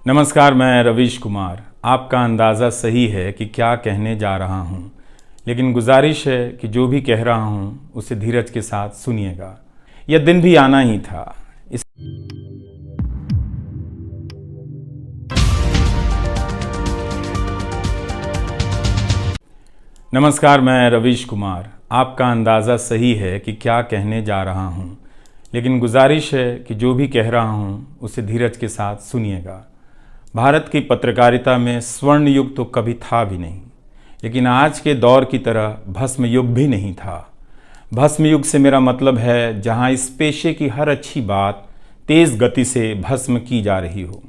नमस्कार, मैं रवीश कुमार। आपका अंदाज़ा सही है कि क्या कहने जा रहा हूँ, लेकिन गुजारिश है कि जो भी कह रहा हूँ उसे धीरज के साथ सुनिएगा। यह दिन भी आना ही था। नमस्कार, मैं रवीश कुमार। आपका अंदाज़ा सही है कि क्या कहने जा रहा हूँ, लेकिन गुजारिश है कि जो भी कह रहा हूँ उसे धीरज के साथ सुनिएगा। भारत की पत्रकारिता में स्वर्ण युग तो कभी था भी नहीं, लेकिन आज के दौर की तरह भस्म युग भी नहीं था। भस्म युग से मेरा मतलब है जहां इस पेशे की हर अच्छी बात तेज़ गति से भस्म की जा रही हो।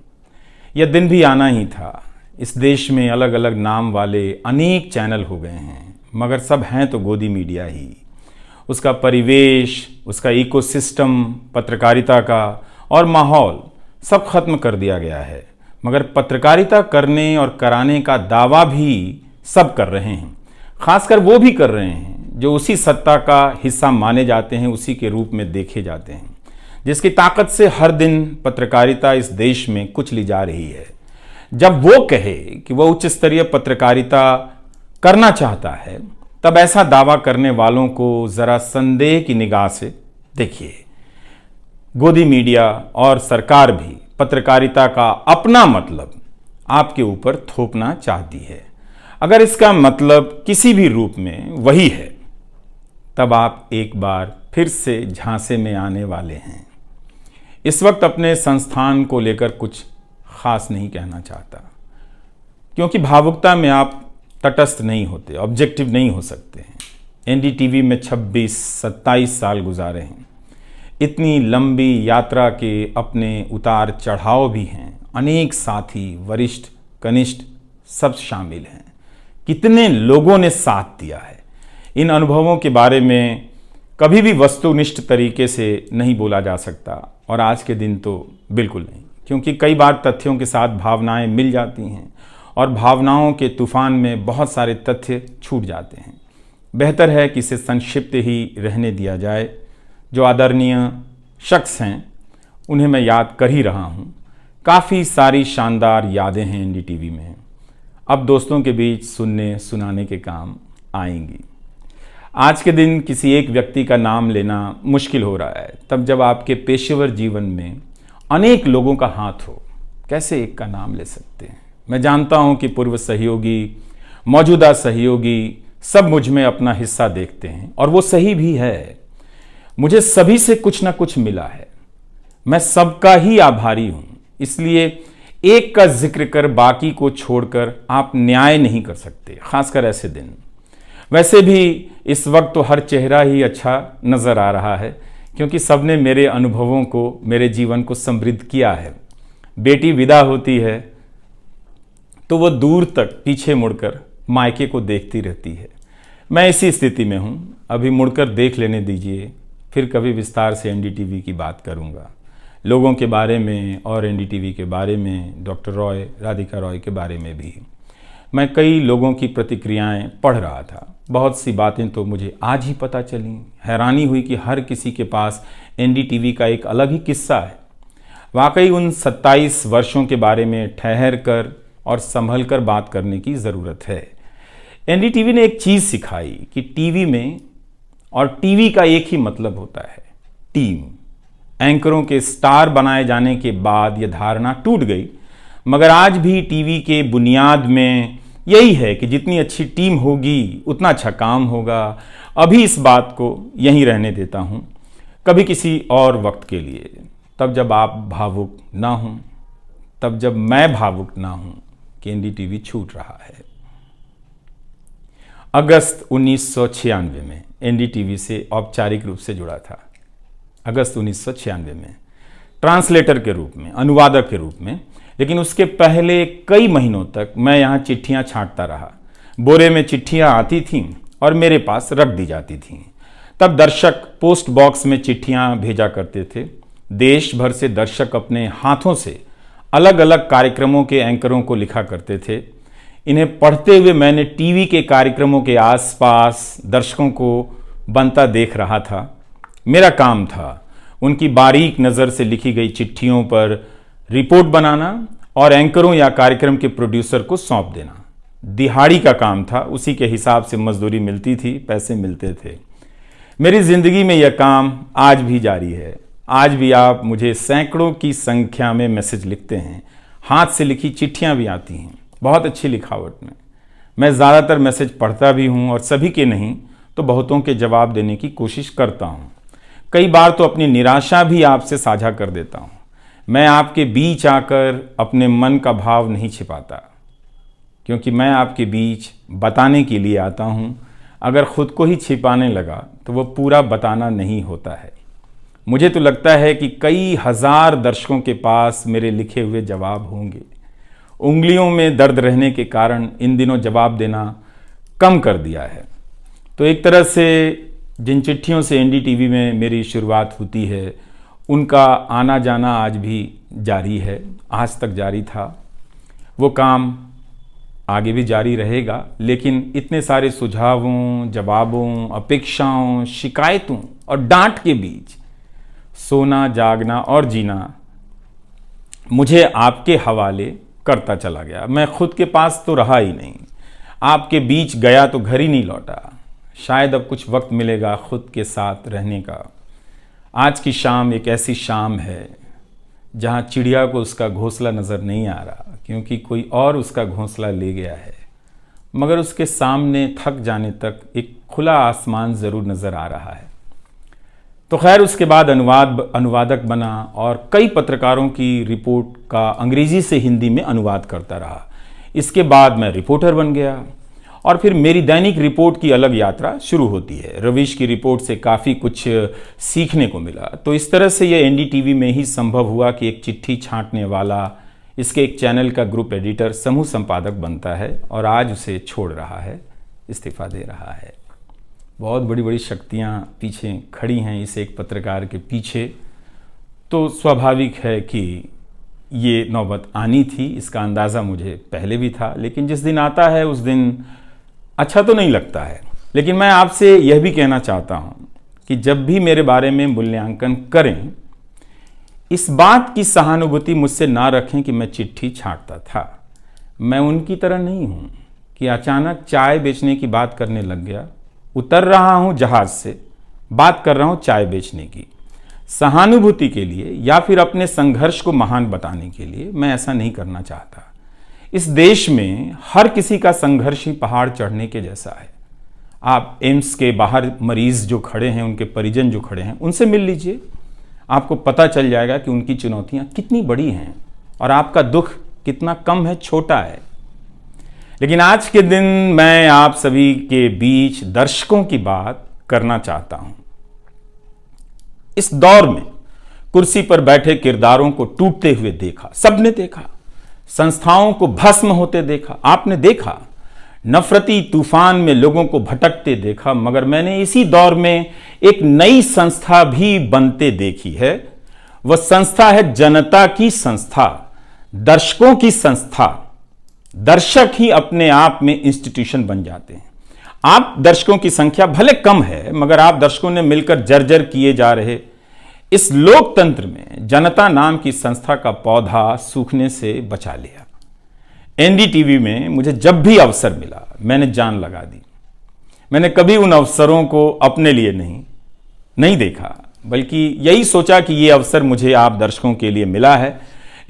यह दिन भी आना ही था। इस देश में अलग अलग नाम वाले अनेक चैनल हो गए हैं, मगर सब हैं तो गोदी मीडिया ही। उसका परिवेश, उसका इकोसिस्टम, पत्रकारिता का और माहौल सब खत्म कर दिया गया है। मगर पत्रकारिता करने और कराने का दावा भी सब कर रहे हैं। खासकर वो भी कर रहे हैं जो उसी सत्ता का हिस्सा माने जाते हैं, उसी के रूप में देखे जाते हैं, जिसकी ताकत से हर दिन पत्रकारिता इस देश में कुचली जा रही है। जब वो कहे कि वह उच्च स्तरीय पत्रकारिता करना चाहता है, तब ऐसा दावा करने वालों को जरा संदेह की निगाह से देखिए। गोदी मीडिया और सरकार भी पत्रकारिता का अपना मतलब आपके ऊपर थोपना चाहती है। अगर इसका मतलब किसी भी रूप में वही है, तब आप एक बार फिर से झांसे में आने वाले हैं। इस वक्त अपने संस्थान को लेकर कुछ खास नहीं कहना चाहता, क्योंकि भावुकता में आप तटस्थ नहीं होते, ऑब्जेक्टिव नहीं हो सकते हैं। एनडीटीवी में 26-27 साल गुजारे हैं। इतनी लंबी यात्रा के अपने उतार चढ़ाव भी हैं। अनेक साथी, वरिष्ठ, कनिष्ठ सब शामिल हैं। कितने लोगों ने साथ दिया है। इन अनुभवों के बारे में कभी भी वस्तुनिष्ठ तरीके से नहीं बोला जा सकता, और आज के दिन तो बिल्कुल नहीं, क्योंकि कई बार तथ्यों के साथ भावनाएं मिल जाती हैं और भावनाओं के तूफान में बहुत सारे तथ्य छूट जाते हैं। बेहतर है कि इसे संक्षिप्त ही रहने दिया जाए। जो आदरणीय शख्स हैं उन्हें मैं याद कर ही रहा हूँ। काफ़ी सारी शानदार यादें हैं एनडीटीवी में, अब दोस्तों के बीच सुनने सुनाने के काम आएंगी। आज के दिन किसी एक व्यक्ति का नाम लेना मुश्किल हो रहा है, तब जब आपके पेशेवर जीवन में अनेक लोगों का हाथ हो। कैसे एक का नाम ले सकते हैं? मैं जानता हूँ कि पूर्व सहयोगी, मौजूदा सहयोगी सब मुझ में अपना हिस्सा देखते हैं, और वो सही भी है। मुझे सभी से कुछ ना कुछ मिला है। मैं सबका ही आभारी हूं। इसलिए एक का जिक्र कर बाकी को छोड़कर आप न्याय नहीं कर सकते, खासकर ऐसे दिन। वैसे भी इस वक्त तो हर चेहरा ही अच्छा नजर आ रहा है, क्योंकि सबने मेरे अनुभवों को, मेरे जीवन को समृद्ध किया है। बेटी विदा होती है तो वो दूर तक पीछे मुड़कर मायके को देखती रहती है। मैं इसी स्थिति में हूं। अभी मुड़कर देख लेने दीजिए, फिर कभी विस्तार से एनडीटीवी की बात करूंगा, लोगों के बारे में और एनडीटीवी के बारे में, डॉक्टर रॉय, राधिका रॉय के बारे में भी। मैं कई लोगों की प्रतिक्रियाएं पढ़ रहा था। बहुत सी बातें तो मुझे आज ही पता चली। हैरानी हुई कि हर किसी के पास एनडीटीवी का एक अलग ही किस्सा है। वाकई उन 27 वर्षों के बारे में ठहर कर और संभल कर बात करने की ज़रूरत है। एनडीटीवी ने एक चीज़ सिखाई कि टीवी में और टीवी का एक ही मतलब होता है, टीम। एंकरों के स्टार बनाए जाने के बाद यह धारणा टूट गई, मगर आज भी टीवी के बुनियाद में यही है कि जितनी अच्छी टीम होगी उतना अच्छा काम होगा। अभी इस बात को यहीं रहने देता हूं, कभी किसी और वक्त के लिए, तब जब आप भावुक ना हों, तब जब मैं भावुक ना हूं कि एनडीटीवी छूट रहा है। अगस्त 1996 में एनडीटीवी से औपचारिक रूप से जुड़ा था। अगस्त 1996 में ट्रांसलेटर के रूप में, अनुवादक के रूप में। लेकिन उसके पहले कई महीनों तक मैं यहाँ चिट्ठियाँ छांटता रहा। बोरे में चिट्ठियाँ आती थीं और मेरे पास रख दी जाती थीं। तब दर्शक पोस्ट बॉक्स में चिट्ठियाँ भेजा करते थे। देश भर से दर्शक अपने हाथों से अलग अलग कार्यक्रमों के एंकरों को लिखा करते थे। इन्हें पढ़ते हुए मैंने टीवी के कार्यक्रमों के आसपास दर्शकों को बनता देख रहा था। मेरा काम था उनकी बारीक नज़र से लिखी गई चिट्ठियों पर रिपोर्ट बनाना और एंकरों या कार्यक्रम के प्रोड्यूसर को सौंप देना। दिहाड़ी का काम था, उसी के हिसाब से मजदूरी मिलती थी, पैसे मिलते थे। मेरी जिंदगी में यह काम आज भी जारी है। आज भी आप मुझे सैकड़ों की संख्या में मैसेज लिखते हैं, हाथ से लिखी चिट्ठियां भी आती हैं, बहुत अच्छी लिखावट में। मैं ज़्यादातर मैसेज पढ़ता भी हूं और सभी के नहीं तो बहुतों के जवाब देने की कोशिश करता हूं। कई बार तो अपनी निराशा भी आपसे साझा कर देता हूं। मैं आपके बीच आकर अपने मन का भाव नहीं छिपाता, क्योंकि मैं आपके बीच बताने के लिए आता हूं। अगर खुद को ही छिपाने लगा तो वो पूरा बताना नहीं होता है। मुझे तो लगता है कि कई हजार दर्शकों के पास मेरे लिखे हुए जवाब होंगे। उंगलियों में दर्द रहने के कारण इन दिनों जवाब देना कम कर दिया है। तो एक तरह से जिन चिट्ठियों से एनडीटीवी में मेरी शुरुआत होती है, उनका आना जाना आज भी जारी है, आज तक जारी था। वो काम आगे भी जारी रहेगा, लेकिन इतने सारे सुझावों, जवाबों, अपेक्षाओं, शिकायतों और डांट के बीच सोना, जागना और जीना मुझे आपके हवाले करता चला गया। मैं खुद के पास तो रहा ही नहीं, आपके बीच गया तो घर ही नहीं लौटा। शायद अब कुछ वक्त मिलेगा खुद के साथ रहने का। आज की शाम एक ऐसी शाम है जहां चिड़िया को उसका घोंसला नज़र नहीं आ रहा, क्योंकि कोई और उसका घोंसला ले गया है, मगर उसके सामने थक जाने तक एक खुला आसमान ज़रूर नज़र आ रहा है। तो खैर, उसके बाद अनुवादक बना और कई पत्रकारों की रिपोर्ट का अंग्रेजी से हिंदी में अनुवाद करता रहा। इसके बाद मैं रिपोर्टर बन गया और फिर मेरी दैनिक रिपोर्ट की अलग यात्रा शुरू होती है। रवीश की रिपोर्ट से काफ़ी कुछ सीखने को मिला। तो इस तरह से ये एनडीटीवी में ही संभव हुआ कि एक चिट्ठी छांटने वाला इसके एक चैनल का ग्रुप एडिटर समूह संपादक बनता है और आज उसे छोड़ रहा है, इस्तीफा दे रहा है। बहुत बड़ी बड़ी शक्तियां पीछे खड़ी हैं इस एक पत्रकार के पीछे। तो स्वाभाविक है कि ये नौबत आनी थी, इसका अंदाज़ा मुझे पहले भी था, लेकिन जिस दिन आता है उस दिन अच्छा तो नहीं लगता है। लेकिन मैं आपसे यह भी कहना चाहता हूँ कि जब भी मेरे बारे में मूल्यांकन करें, इस बात की सहानुभूति मुझसे ना रखें कि मैं चिट्ठी छांटता था। मैं उनकी तरह नहीं हूँ कि अचानक चाय बेचने की बात करने लग गया। उतर रहा हूँ जहाज से, बात कर रहा हूँ चाय बेचने की। सहानुभूति के लिए या फिर अपने संघर्ष को महान बताने के लिए मैं ऐसा नहीं करना चाहता। इस देश में हर किसी का संघर्ष ही पहाड़ चढ़ने के जैसा है। आप एम्स के बाहर मरीज जो खड़े हैं, उनके परिजन जो खड़े हैं, उनसे मिल लीजिए। आपको पता चल जाएगा कि उनकी चुनौतियां कितनी बड़ी हैं और आपका दुख कितना कम है, छोटा है। लेकिन आज के दिन मैं आप सभी के बीच दर्शकों की बात करना चाहता हूं। इस दौर में कुर्सी पर बैठे किरदारों को टूटते हुए देखा, सबने देखा। संस्थाओं को भस्म होते देखा, आपने देखा। नफरती तूफान में लोगों को भटकते देखा, मगर मैंने इसी दौर में एक नई संस्था भी बनते देखी है। वह संस्था है जनता की संस्था, दर्शकों की संस्था। दर्शक ही अपने आप में इंस्टीट्यूशन बन जाते हैं। आप दर्शकों की संख्या भले कम है, मगर आप दर्शकों ने मिलकर जर्जर किए जा रहे इस लोकतंत्र में जनता नाम की संस्था का पौधा सूखने से बचा लिया। एनडीटीवी में मुझे जब भी अवसर मिला, मैंने जान लगा दी। मैंने कभी उन अवसरों को अपने लिए नहीं देखा, बल्कि यही सोचा कि ये अवसर मुझे आप दर्शकों के लिए मिला है,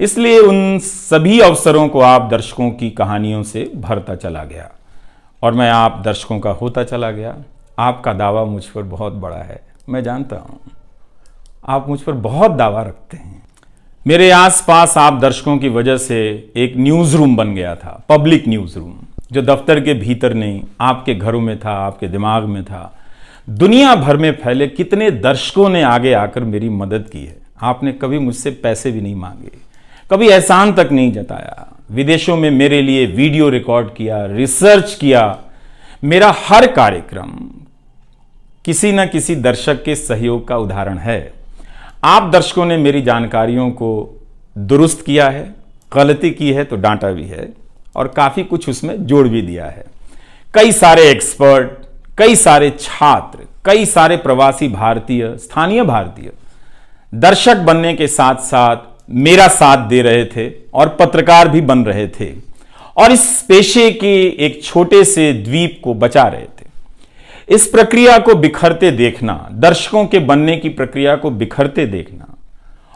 इसलिए उन सभी अवसरों को आप दर्शकों की कहानियों से भरता चला गया और मैं आप दर्शकों का होता चला गया। आपका दावा मुझ पर बहुत बड़ा है, मैं जानता हूँ। आप मुझ पर बहुत दावा रखते हैं। मेरे आसपास आप दर्शकों की वजह से एक न्यूज़ रूम बन गया था, पब्लिक न्यूज़ रूम, जो दफ्तर के भीतर नहीं, आपके घरों में था, आपके दिमाग में था। दुनिया भर में फैले कितने दर्शकों ने आगे आकर मेरी मदद की है। आपने कभी मुझसे पैसे भी नहीं मांगे, कभी एहसान तक नहीं जताया। विदेशों में मेरे लिए वीडियो रिकॉर्ड किया, रिसर्च किया। मेरा हर कार्यक्रम किसी न किसी दर्शक के सहयोग का उदाहरण है। आप दर्शकों ने मेरी जानकारियों को दुरुस्त किया है, गलती की है तो डांटा भी है और काफ़ी कुछ उसमें जोड़ भी दिया है। कई सारे एक्सपर्ट, कई सारे छात्र, कई सारे प्रवासी भारतीय, स्थानीय भारतीय दर्शक बनने के साथ साथ मेरा साथ दे रहे थे और पत्रकार भी बन रहे थे और इस पेशे के एक छोटे से द्वीप को बचा रहे थे। इस प्रक्रिया को बिखरते देखना, दर्शकों के बनने की प्रक्रिया को बिखरते देखना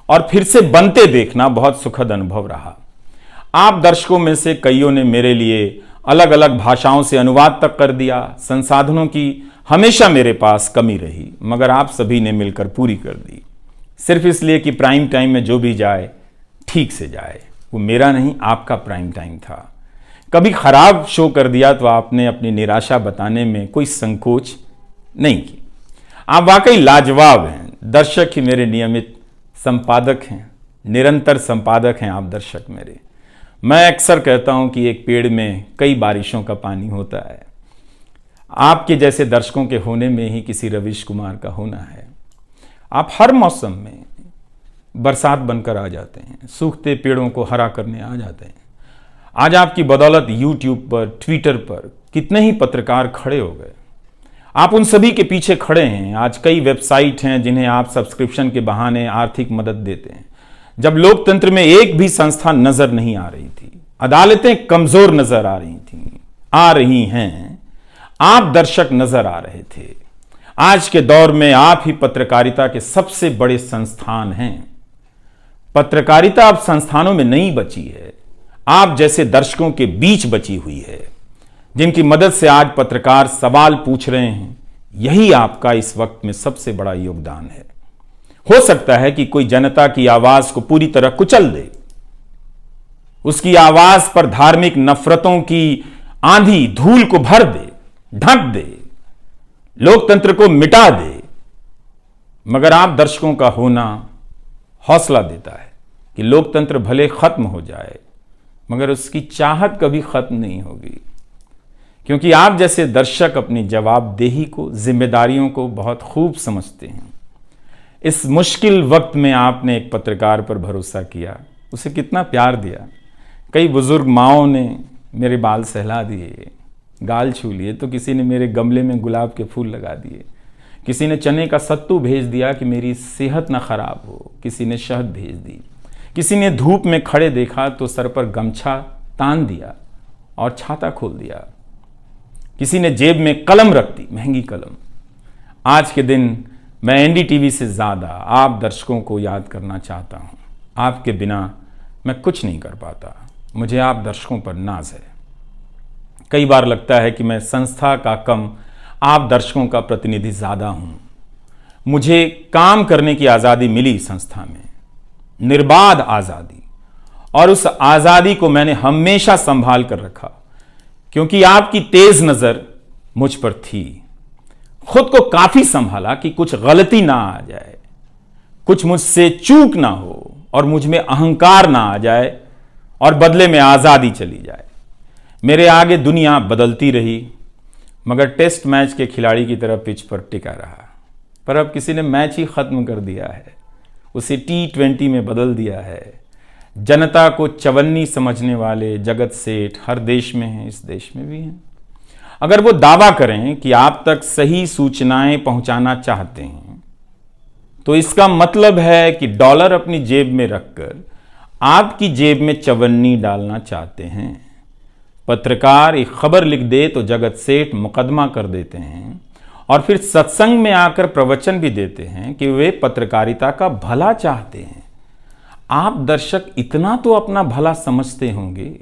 और फिर से बनते देखना बहुत सुखद अनुभव रहा। आप दर्शकों में से कईयों ने मेरे लिए अलग अलग भाषाओं से अनुवाद तक कर दिया। संसाधनों की हमेशा मेरे पास कमी रही, मगर आप सभी ने मिलकर पूरी कर दी, सिर्फ इसलिए कि प्राइम टाइम में जो भी जाए ठीक से जाए। वो मेरा नहीं, आपका प्राइम टाइम था। कभी खराब शो कर दिया तो आपने अपनी निराशा बताने में कोई संकोच नहीं की। आप वाकई लाजवाब हैं। दर्शक ही मेरे नियमित संपादक हैं, निरंतर संपादक हैं आप दर्शक मेरे। मैं अक्सर कहता हूं कि एक पेड़ में कई बारिशों का पानी होता है। आपके जैसे दर्शकों के होने में ही किसी रवीश कुमार का होना है। आप हर मौसम में बरसात बनकर आ जाते हैं, सूखते पेड़ों को हरा करने आ जाते हैं। आज आपकी बदौलत यूट्यूब पर, ट्विटर पर कितने ही पत्रकार खड़े हो गए। आप उन सभी के पीछे खड़े हैं। आज कई वेबसाइट हैं जिन्हें आप सब्सक्रिप्शन के बहाने आर्थिक मदद देते हैं। जब लोकतंत्र में एक भी संस्था नजर नहीं आ रही थी, अदालतें कमजोर नजर आ रही थी, आ रही हैं, आप दर्शक नजर आ रहे थे। आज के दौर में आप ही पत्रकारिता के सबसे बड़े संस्थान हैं। पत्रकारिता अब संस्थानों में नहीं बची है, आप जैसे दर्शकों के बीच बची हुई है, जिनकी मदद से आज पत्रकार सवाल पूछ रहे हैं। यही आपका इस वक्त में सबसे बड़ा योगदान है। हो सकता है कि कोई जनता की आवाज को पूरी तरह कुचल दे, उसकी आवाज पर धार्मिक नफरतों की आंधी धूल को भर दे, ढक दे, लोकतंत्र को मिटा दे, मगर आप दर्शकों का होना हौसला देता है कि लोकतंत्र भले खत्म हो जाए, मगर उसकी चाहत कभी खत्म नहीं होगी, क्योंकि आप जैसे दर्शक अपनी जवाबदेही को, जिम्मेदारियों को बहुत खूब समझते हैं। इस मुश्किल वक्त में आपने एक पत्रकार पर भरोसा किया, उसे कितना प्यार दिया। कई बुजुर्ग माओं ने मेरे बाल सहला दिए, गाल छू लिए, तो किसी ने मेरे गमले में गुलाब के फूल लगा दिए, किसी ने चने का सत्तू भेज दिया कि मेरी सेहत ना खराब हो, किसी ने शहद भेज दी, किसी ने धूप में खड़े देखा तो सर पर गमछा तान दिया और छाता खोल दिया, किसी ने जेब में कलम रख दी, महंगी कलम। आज के दिन मैं एनडीटीवी से ज्यादा आप दर्शकों को याद करना चाहता हूं। आपके बिना मैं कुछ नहीं कर पाता। मुझे आप दर्शकों पर नाज है। कई बार लगता है कि मैं संस्था का कम आप दर्शकों का प्रतिनिधि ज्यादा हूं। मुझे काम करने की आजादी मिली संस्था में, निर्बाध आजादी, और उस आजादी को मैंने हमेशा संभाल कर रखा, क्योंकि आपकी तेज नजर मुझ पर थी। खुद को काफी संभाला कि कुछ गलती ना आ जाए, कुछ मुझसे चूक ना हो और मुझ में अहंकार ना आ जाए और बदले में आजादी चली जाए। मेरे आगे दुनिया बदलती रही, मगर टेस्ट मैच के खिलाड़ी की तरह पिच पर टिका रहा। पर अब किसी ने मैच ही खत्म कर दिया है, उसे T20 में बदल दिया है। जनता को चवन्नी समझने वाले जगत सेठ हर देश में हैं, इस देश में भी हैं। अगर वो दावा करें कि आप तक सही सूचनाएं पहुंचाना चाहते हैं, तो इसका मतलब है कि डॉलर अपनी जेब में रखकर आपकी जेब में चवन्नी डालना चाहते हैं। पत्रकार एक खबर लिख दे तो जगत सेठ मुकदमा कर देते हैं और फिर सत्संग में आकर प्रवचन भी देते हैं कि वे पत्रकारिता का भला चाहते हैं। आप दर्शक इतना तो अपना भला समझते होंगे।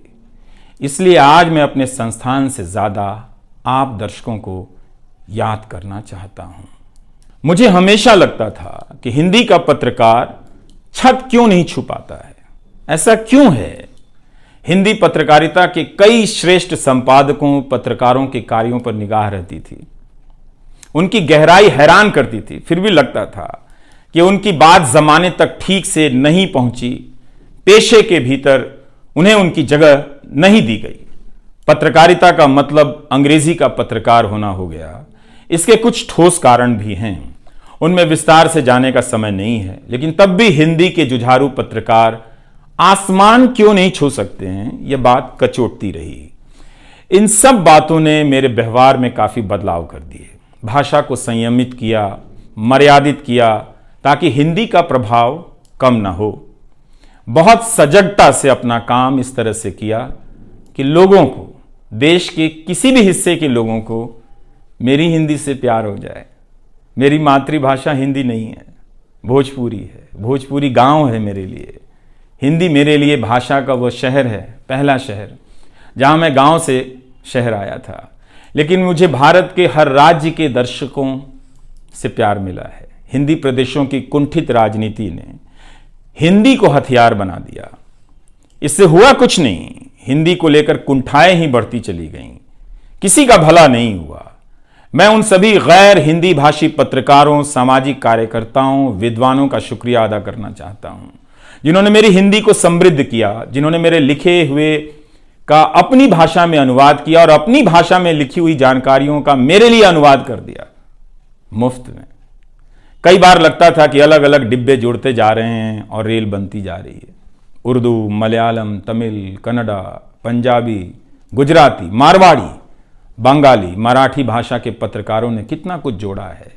इसलिए आज मैं अपने संस्थान से ज्यादा आप दर्शकों को याद करना चाहता हूं। मुझे हमेशा लगता था कि हिंदी का पत्रकार छत क्यों नहीं छुपाता है। ऐसा क्यों है? हिंदी पत्रकारिता के कई श्रेष्ठ संपादकों, पत्रकारों के कार्यों पर निगाह रहती थी। उनकी गहराई हैरान करती थी, फिर भी लगता था कि उनकी बात जमाने तक ठीक से नहीं पहुंची, पेशे के भीतर उन्हें उनकी जगह नहीं दी गई। पत्रकारिता का मतलब अंग्रेजी का पत्रकार होना हो गया। इसके कुछ ठोस कारण भी हैं, उनमें विस्तार से जाने का समय नहीं है, लेकिन तब भी हिंदी के जुझारू पत्रकार आसमान क्यों नहीं छू सकते हैं, यह बात कचोटती रही। इन सब बातों ने मेरे व्यवहार में काफी बदलाव कर दिए। भाषा को संयमित किया, मर्यादित किया, ताकि हिंदी का प्रभाव कम ना हो। बहुत सजगता से अपना काम इस तरह से किया कि लोगों को, देश के किसी भी हिस्से के लोगों को मेरी हिंदी से प्यार हो जाए। मेरी मातृभाषा हिंदी नहीं है, भोजपुरी है। भोजपुरी गांव है मेरे लिए। हिंदी मेरे लिए भाषा का वो शहर है, पहला शहर जहां मैं गांव से शहर आया था। लेकिन मुझे भारत के हर राज्य के दर्शकों से प्यार मिला है। हिंदी प्रदेशों की कुंठित राजनीति ने हिंदी को हथियार बना दिया। इससे हुआ कुछ नहीं, हिंदी को लेकर कुंठाएं ही बढ़ती चली गईं, किसी का भला नहीं हुआ। मैं उन सभी गैर हिंदी भाषी पत्रकारों, सामाजिक कार्यकर्ताओं, विद्वानों का शुक्रिया अदा करना चाहता हूं, जिन्होंने मेरी हिंदी को समृद्ध किया, जिन्होंने मेरे लिखे हुए का अपनी भाषा में अनुवाद किया और अपनी भाषा में लिखी हुई जानकारियों का मेरे लिए अनुवाद कर दिया मुफ्त में। कई बार लगता था कि अलग अलग डिब्बे जुड़ते जा रहे हैं और रेल बनती जा रही है। उर्दू, मलयालम, तमिल, कन्नड़ा, पंजाबी, गुजराती, मारवाड़ी, बंगाली, मराठी भाषा के पत्रकारों ने कितना कुछ जोड़ा है।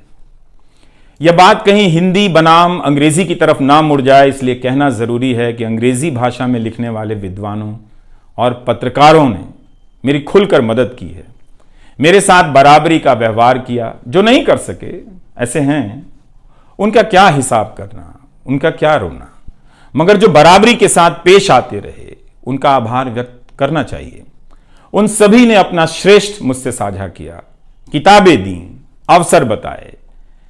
यह बात कहीं हिंदी बनाम अंग्रेजी की तरफ ना मुड़ जाए, इसलिए कहना जरूरी है कि अंग्रेजी भाषा में लिखने वाले विद्वानों और पत्रकारों ने मेरी खुलकर मदद की है, मेरे साथ बराबरी का व्यवहार किया। जो नहीं कर सके, ऐसे हैं, उनका क्या हिसाब करना, उनका क्या रोना, मगर जो बराबरी के साथ पेश आते रहे, उनका आभार व्यक्त करना चाहिए। उन सभी ने अपना श्रेष्ठ मुझसे साझा किया, किताबें दी, अवसर बताए,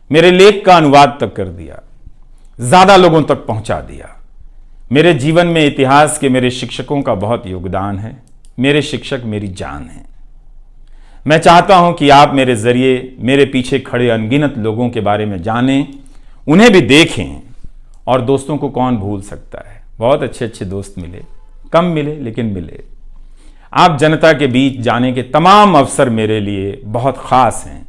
मेरे लेख का अनुवाद तक कर दिया, ज्यादा लोगों तक पहुंचा दिया। मेरे जीवन में इतिहास के मेरे शिक्षकों का बहुत योगदान है। मेरे शिक्षक मेरी जान है। मैं चाहता हूं कि आप मेरे जरिए मेरे पीछे खड़े अनगिनत लोगों के बारे में जानें, उन्हें भी देखें। और दोस्तों को कौन भूल सकता है, बहुत अच्छे अच्छे दोस्त मिले, कम मिले लेकिन मिले। आप जनता के बीच जाने के तमाम अवसर मेरे लिए बहुत खास हैं।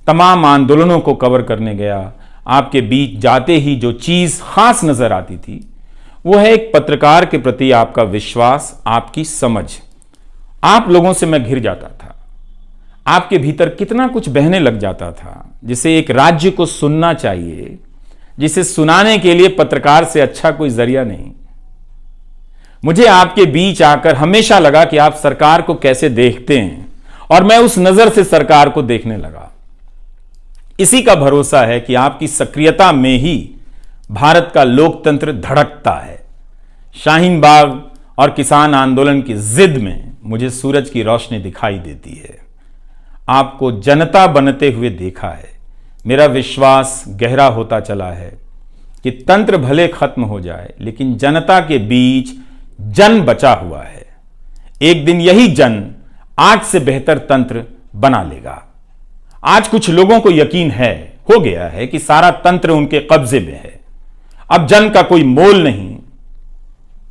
तमाम आंदोलनों को कवर करने गया, आपके बीच जाते ही जो चीज खास नजर आती थी वो है एक पत्रकार के प्रति आपका विश्वास, आपकी समझ। आप लोगों से मैं घिर जाता था। आपके भीतर कितना कुछ बहने लग जाता था, जिसे एक राज्य को सुनना चाहिए, जिसे सुनाने के लिए पत्रकार से अच्छा कोई जरिया नहीं। मुझे आपके बीच आकर हमेशा लगा कि आप सरकार को कैसे देखते हैं, और मैं उस नजर से सरकार को देखने लगा। इसी का भरोसा है कि आपकी सक्रियता में ही भारत का लोकतंत्र धड़कता है। शाहीन बाग और किसान आंदोलन की जिद में मुझे सूरज की रोशनी दिखाई देती है। आपको जनता बनते हुए देखा है। मेरा विश्वास गहरा होता चला है कि तंत्र भले खत्म हो जाए, लेकिन जनता के बीच जन बचा हुआ है। एक दिन यही जन आज से बेहतर तंत्र बना लेगा। आज कुछ लोगों को यकीन हो गया है कि सारा तंत्र उनके कब्जे में है। अब जन का कोई मोल नहीं।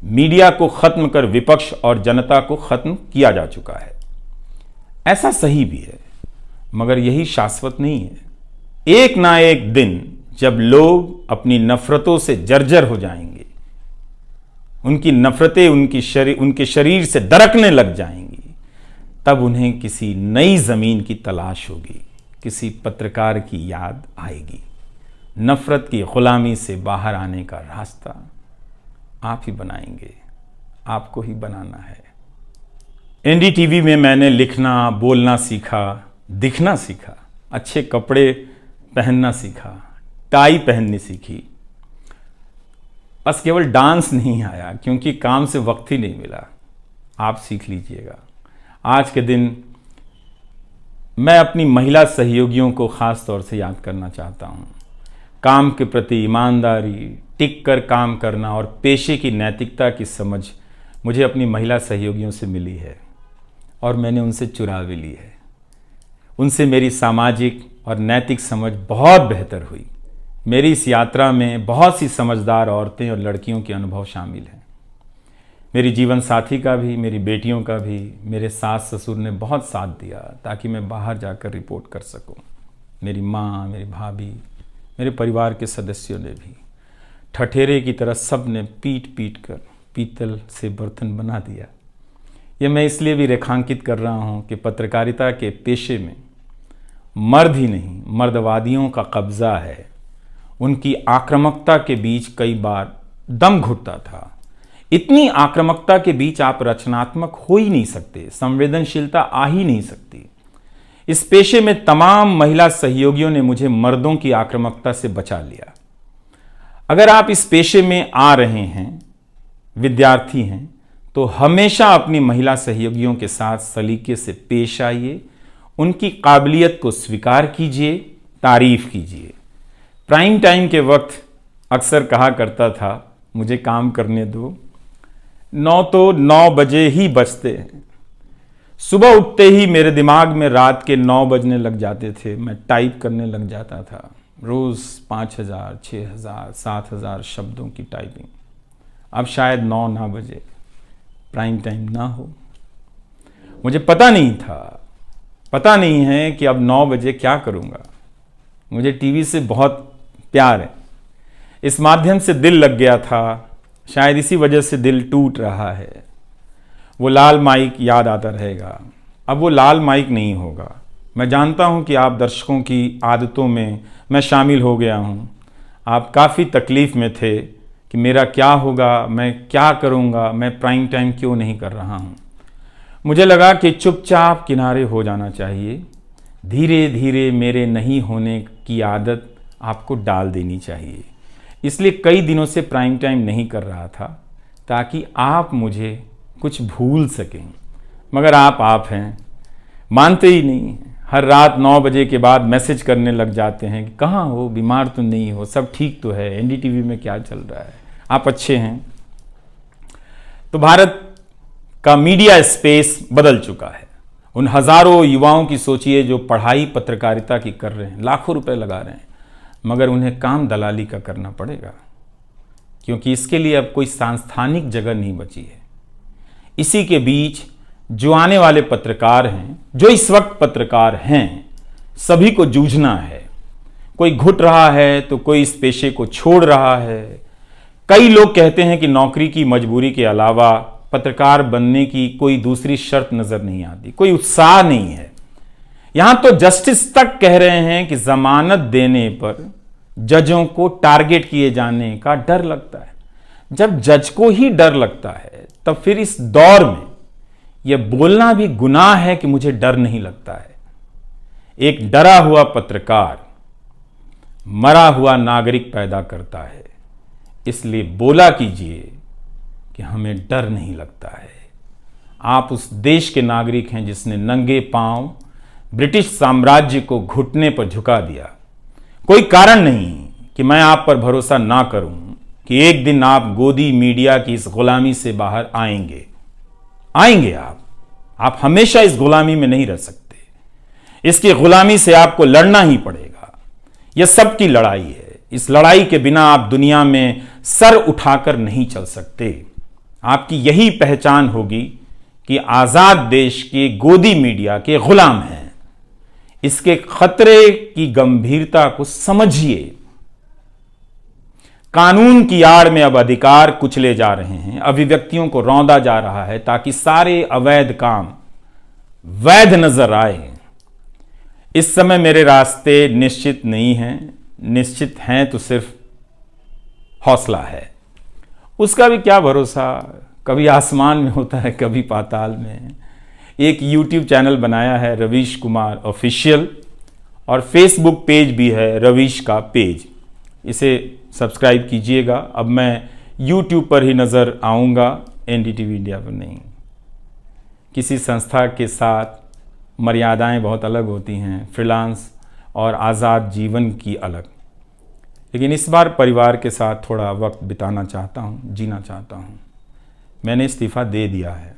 मीडिया को खत्म कर विपक्ष और जनता को खत्म किया जा चुका है। ऐसा सही भी है, मगर यही शाश्वत नहीं है। एक ना एक दिन जब लोग अपनी नफरतों से जर्जर हो जाएंगे, उनकी नफरतें उनके शरीर से दरकने लग जाएंगी, तब उन्हें किसी नई जमीन की तलाश होगी, किसी पत्रकार की याद आएगी। नफरत की गुलामी से बाहर आने का रास्ता आप ही बनाएंगे, आपको ही बनाना है। एनडीटीवी में मैंने लिखना, बोलना सीखा, दिखना सीखा, अच्छे कपड़े पहनना सीखा, टाई पहननी सीखी। बस केवल डांस नहीं आया, क्योंकि काम से वक्त ही नहीं मिला। आप सीख लीजिएगा। आज के दिन मैं अपनी महिला सहयोगियों को खास तौर से याद करना चाहता हूं। काम के प्रति ईमानदारी, टिक कर काम करना और पेशे की नैतिकता की समझ मुझे अपनी महिला सहयोगियों से मिली है, और मैंने उनसे चुरा भी ली है। उनसे मेरी सामाजिक और नैतिक समझ बहुत बेहतर हुई। मेरी इस यात्रा में बहुत सी समझदार औरतें और लड़कियों के अनुभव शामिल हैं। मेरी जीवन साथी का भी, मेरी बेटियों का भी, मेरे सास ससुर ने बहुत साथ दिया ताकि मैं बाहर जाकर रिपोर्ट कर सकूं। मेरी माँ, मेरी भाभी, मेरे परिवार के सदस्यों ने भी ठठेरे की तरह सब ने पीट पीट कर पीतल से बर्तन बना दिया। यह मैं इसलिए भी रेखांकित कर रहा हूं कि पत्रकारिता के पेशे में मर्द ही नहीं, मर्दवादियों का कब्जा है। उनकी आक्रामकता के बीच कई बार दम घुटता था, इतनी आक्रामकता के बीच आप रचनात्मक हो ही नहीं सकते, संवेदनशीलता आ ही नहीं सकती। इस पेशे में तमाम महिला सहयोगियों ने मुझे मर्दों की आक्रामकता से बचा लिया। अगर आप इस पेशे में आ रहे हैं, विद्यार्थी हैं, तो हमेशा अपनी महिला सहयोगियों के साथ सलीके से पेश आइए, उनकी काबिलियत को स्वीकार कीजिए, तारीफ कीजिए। प्राइम टाइम के वक्त अक्सर कहा करता था, मुझे काम करने दो, 9 तो 9 बजे ही बजते हैं। सुबह उठते ही मेरे दिमाग में रात के 9 बजने लग जाते थे। मैं टाइप करने लग जाता था, रोज़ 5000, 6000, 7000 शब्दों की टाइपिंग। अब शायद 9 ना बजे, प्राइम टाइम ना हो। मुझे पता नहीं था, पता नहीं है कि अब 9 बजे क्या करूँगा। मुझे टीवी से बहुत प्यार है, इस माध्यम से दिल लग गया था, शायद इसी वजह से दिल टूट रहा है। वो लाल माइक याद आता रहेगा, अब वो लाल माइक नहीं होगा। मैं जानता हूं कि आप दर्शकों की आदतों में मैं शामिल हो गया हूं। आप काफ़ी तकलीफ़ में थे कि मेरा क्या होगा, मैं क्या करूंगा, मैं प्राइम टाइम क्यों नहीं कर रहा हूं। मुझे लगा कि चुपचाप किनारे हो जाना चाहिए। धीरे धीरे मेरे नहीं होने की आदत आपको डाल देनी चाहिए। इसलिए कई दिनों से प्राइम टाइम नहीं कर रहा था, ताकि आप मुझे कुछ भूल सकें। मगर आप हैं, मानते ही नहीं। हर रात 9 बजे के बाद मैसेज करने लग जाते हैं कि कहाँ हो, बीमार तो नहीं हो, सब ठीक तो है, एनडीटीवी में क्या चल रहा है, आप अच्छे हैं। तो भारत का मीडिया स्पेस बदल चुका है। उन हजारों युवाओं की सोचिए जो पढ़ाई पत्रकारिता की कर रहे हैं, लाखों रुपए लगा रहे हैं, मगर उन्हें काम दलाली का करना पड़ेगा, क्योंकि इसके लिए अब कोई सांस्थानिक जगह नहीं बची है। इसी के बीच जो आने वाले पत्रकार हैं, जो इस वक्त पत्रकार हैं, सभी को जूझना है। कोई घुट रहा है तो कोई इस पेशे को छोड़ रहा है। कई लोग कहते हैं कि नौकरी की मजबूरी के अलावा पत्रकार बनने की कोई दूसरी शर्त नजर नहीं आती, कोई उत्साह नहीं है। यहां तो जस्टिस तक कह रहे हैं कि जमानत देने पर जजों को टारगेट किए जाने का डर लगता है। जब जज को ही डर लगता है, तब फिर इस दौर में यह बोलना भी गुनाह है कि मुझे डर नहीं लगता है। एक डरा हुआ पत्रकार मरा हुआ नागरिक पैदा करता है। इसलिए बोला कीजिए कि हमें डर नहीं लगता है। आप उस देश के नागरिक हैं जिसने नंगे पांव ब्रिटिश साम्राज्य को घुटने पर झुका दिया। कोई कारण नहीं कि मैं आप पर भरोसा ना करूं कि एक दिन आप गोदी मीडिया की इस गुलामी से बाहर आएंगे। आप हमेशा इस गुलामी में नहीं रह सकते। इसकी गुलामी से आपको लड़ना ही पड़ेगा। यह सबकी लड़ाई है। इस लड़ाई के बिना आप दुनिया में सर उठाकर नहीं चल सकते। आपकी यही पहचान होगी कि आजाद देश के गोदी मीडिया के गुलाम हैं। इसके खतरे की गंभीरता को समझिए। कानून की आड़ में अब अधिकार कुचले जा रहे हैं, अभिव्यक्तियों को रौंदा जा रहा है, ताकि सारे अवैध काम वैध नजर आए। इस समय मेरे रास्ते निश्चित नहीं हैं, निश्चित हैं तो सिर्फ हौसला है। उसका भी क्या भरोसा, कभी आसमान में होता है, कभी पाताल में। एक YouTube चैनल बनाया है रवीश कुमार ऑफिशियल, और फेसबुक पेज भी है रवीश का पेज। इसे सब्सक्राइब कीजिएगा। अब मैं YouTube पर ही नज़र आऊँगा, NDTV इंडिया पर नहीं। किसी संस्था के साथ मर्यादाएं बहुत अलग होती हैं, फ्रीलांस और आज़ाद जीवन की अलग। लेकिन इस बार परिवार के साथ थोड़ा वक्त बिताना चाहता हूँ, जीना चाहता हूँ। मैंने इस्तीफ़ा दे दिया है।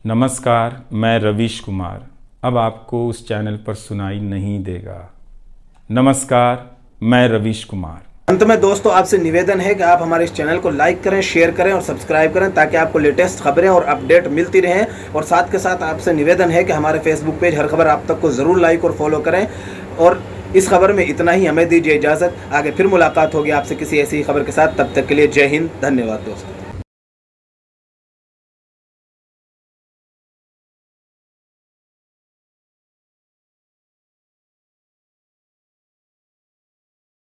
नमस्कार, मैं रवीश कुमार अब आपको उस चैनल पर सुनाई नहीं देगा। नमस्कार, मैं रवीश कुमार। अंत में दोस्तों आपसे निवेदन है कि आप हमारे इस चैनल को लाइक करें, शेयर करें और सब्सक्राइब करें, ताकि आपको लेटेस्ट खबरें और अपडेट मिलती रहें। और साथ के साथ आपसे निवेदन है कि हमारे फेसबुक पेज हर खबर आप तक को ज़रूर लाइक और फॉलो करें। और इस खबर में इतना ही, हमें दीजिए इजाज़त। आगे फिर मुलाकात होगी आपसे किसी ऐसी खबर के साथ। तब तक के लिए जय हिंद, धन्यवाद दोस्तों।